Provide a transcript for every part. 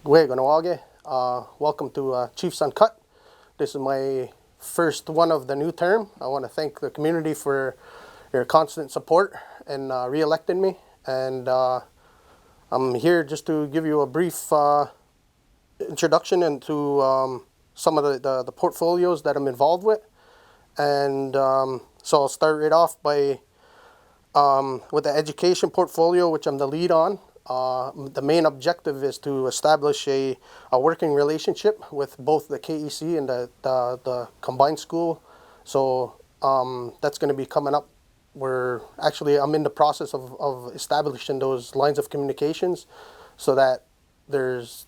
Kanawake. Welcome to Chiefs Uncut. This is my first one of the new term. I want to thank the community for your constant support and re-electing me. And I'm here just to give you a brief introduction into some of the portfolios that I'm involved with. And so I'll start right off by with the education portfolio, which I'm the lead on. The main objective is to establish a working relationship with both the KEC and the combined school. So that's going to be coming up. I'm in the process of establishing those lines of communications so that the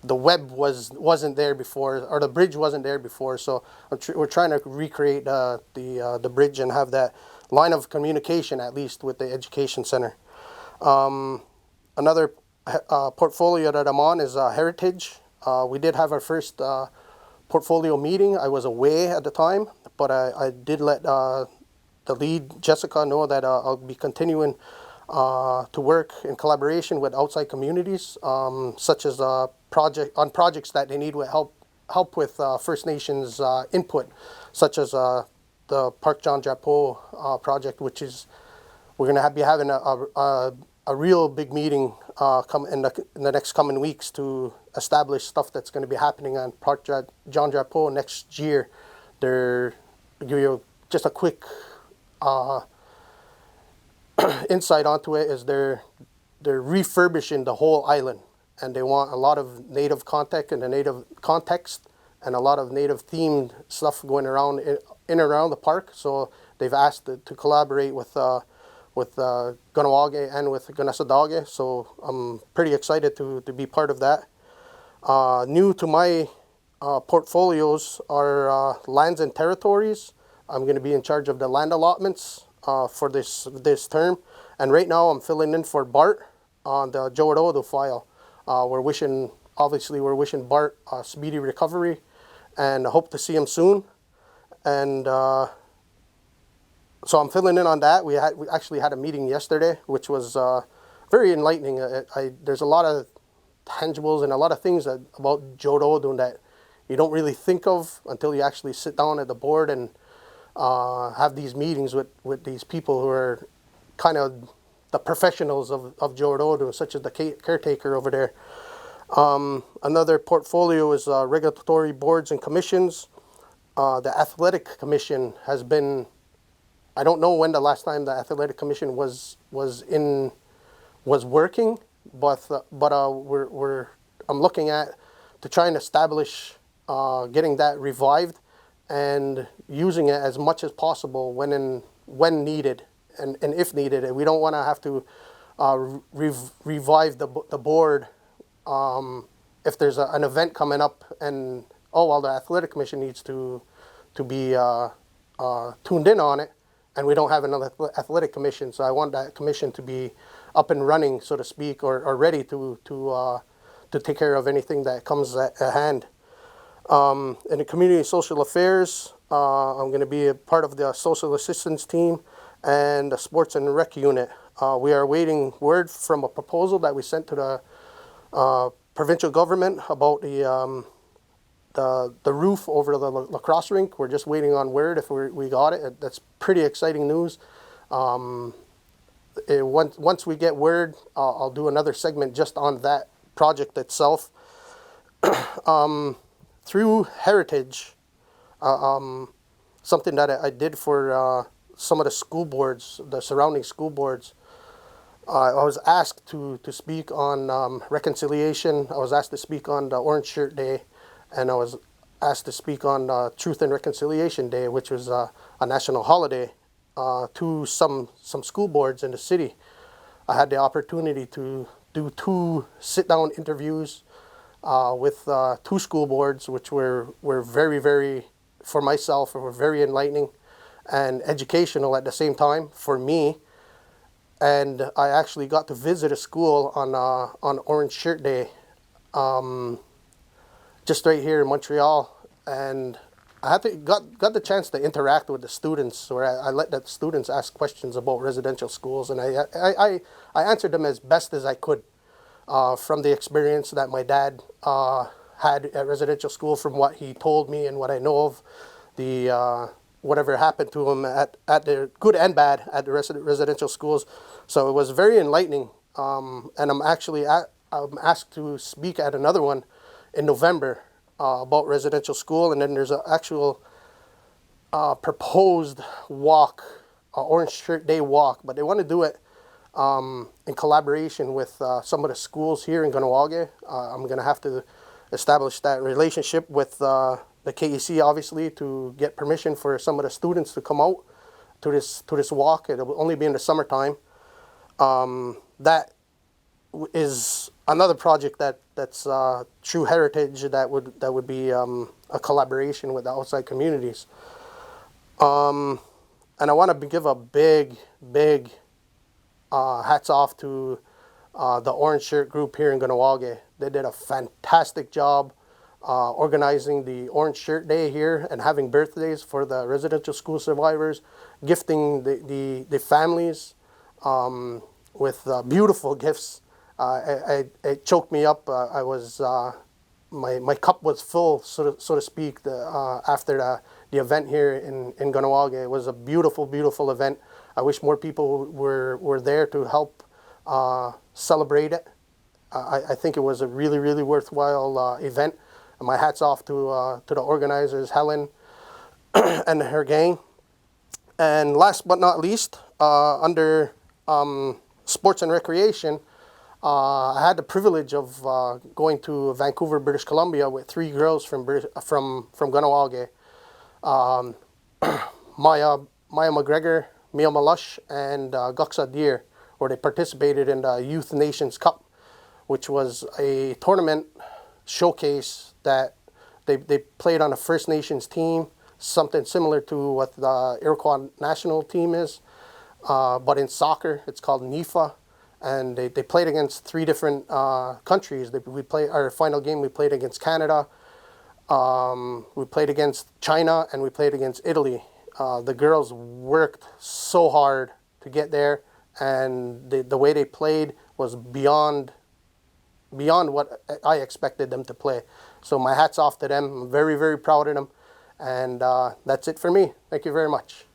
web wasn't there before, or the bridge wasn't there before. So we're trying to recreate the bridge and have that line of communication at least with the education center. Another portfolio that I'm on is Heritage. We did have our first portfolio meeting. I was away at the time, but I did let the lead, Jessica, know that I'll be continuing to work in collaboration with outside communities, such as projects that they need with help with First Nations input, such as the Park John Drapeau project, which is we're going to be having a real big meeting in the next coming weeks to establish stuff that's going to be happening on Park John Drapeau next year. They're give you just a quick insight onto it. Is they're refurbishing the whole island, and they want a lot of native content and a native context and a lot of native themed stuff going around in and around the park. So they've asked to collaborate with Kanawake and with Ganassadage. So I'm pretty excited to be part of that. New to my portfolios are lands and territories. I'm going to be in charge of the land allotments for this term. And right now I'm filling in for Bart on the Joe Rodo file. We're wishing Bart a speedy recovery and hope to see him soon. And so I'm filling in on that. We actually had a meeting yesterday, which was very enlightening. There's a lot of tangibles and a lot of things about Joe Rodo that you don't really think of until you actually sit down at the board and have these meetings with these people who are kind of the professionals of Joe Rodo, such as the caretaker over there. Another portfolio is regulatory boards and commissions. The Athletic Commission has been, I don't know when the last time the Athletic Commission was working, but I'm looking at to try and establish getting that revived and using it as much as possible when needed and if needed. And we don't want to have to revive the board if there's an event coming up and the Athletic Commission needs to be tuned in on it, and we don't have another Athletic Commission. So I want that commission to be up and running, so to speak, or ready to take care of anything that comes at hand. In the community social affairs, I'm going to be a part of the social assistance team and the sports and rec unit. We are waiting word from a proposal that we sent to the provincial government about the roof over the lacrosse rink. We're just waiting on word if we got it. That's pretty exciting news. Once we get word, I'll do another segment just on that project itself. Through Heritage, something that I did for some of the school boards, the surrounding school boards, I was asked to speak on reconciliation. I was asked to speak on the Orange Shirt Day, and I was asked to speak on Truth and Reconciliation Day, which was a national holiday to some school boards in the city. I had the opportunity to do 2 sit-down interviews with 2 school boards, which were very, very, for myself, were very enlightening and educational at the same time for me. And I actually got to visit a school on Orange Shirt Day, just right here in Montreal, and I got the chance to interact with the students, where I let the students ask questions about residential schools, and I answered them as best as I could. from the experience that my dad had at residential school, from what he told me and what I know of the whatever happened to him at the good and bad at the residential schools. So it was very enlightening. And I'm asked to speak at another one in November about residential school, and then there's an actual proposed walk, Orange Shirt Day walk, but they want to do it in collaboration with some of the schools here in Kahnawake. I'm going to have to establish that relationship with the KEC, obviously, to get permission for some of the students to come out to this walk. It will only be in the summertime. That is another project that's true heritage that would be a collaboration with the outside communities. And I want to give a big hats off to the Orange Shirt group here in Kahnawake. They did a fantastic job organizing the Orange Shirt Day here and having birthdays for the residential school survivors, gifting the families with beautiful gifts. It choked me up. I was my cup was full, so to speak, after the event here in Kahnawake. It was a beautiful event. I wish more people were there to help celebrate it. I think it was a really worthwhile event. And my hat's off to the organizers, Helen and her gang. And last but not least, under sports and recreation, I had the privilege of going to Vancouver, British Columbia with 3 girls from Kahnawake. Maya McGregor, Mia Malush, and Guksa Deer, where they participated in the Youth Nations Cup, which was a tournament showcase that they played on a First Nations team, something similar to what the Iroquois national team is, but in soccer. It's called NIFA, and they played against 3 different countries. Our final game, we played against Canada, we played against China, and we played against Italy. The girls worked so hard to get there, and the way they played was beyond what I expected them to play. So my hat's off to them. I'm very proud of them. And that's it for me. Thank you very much.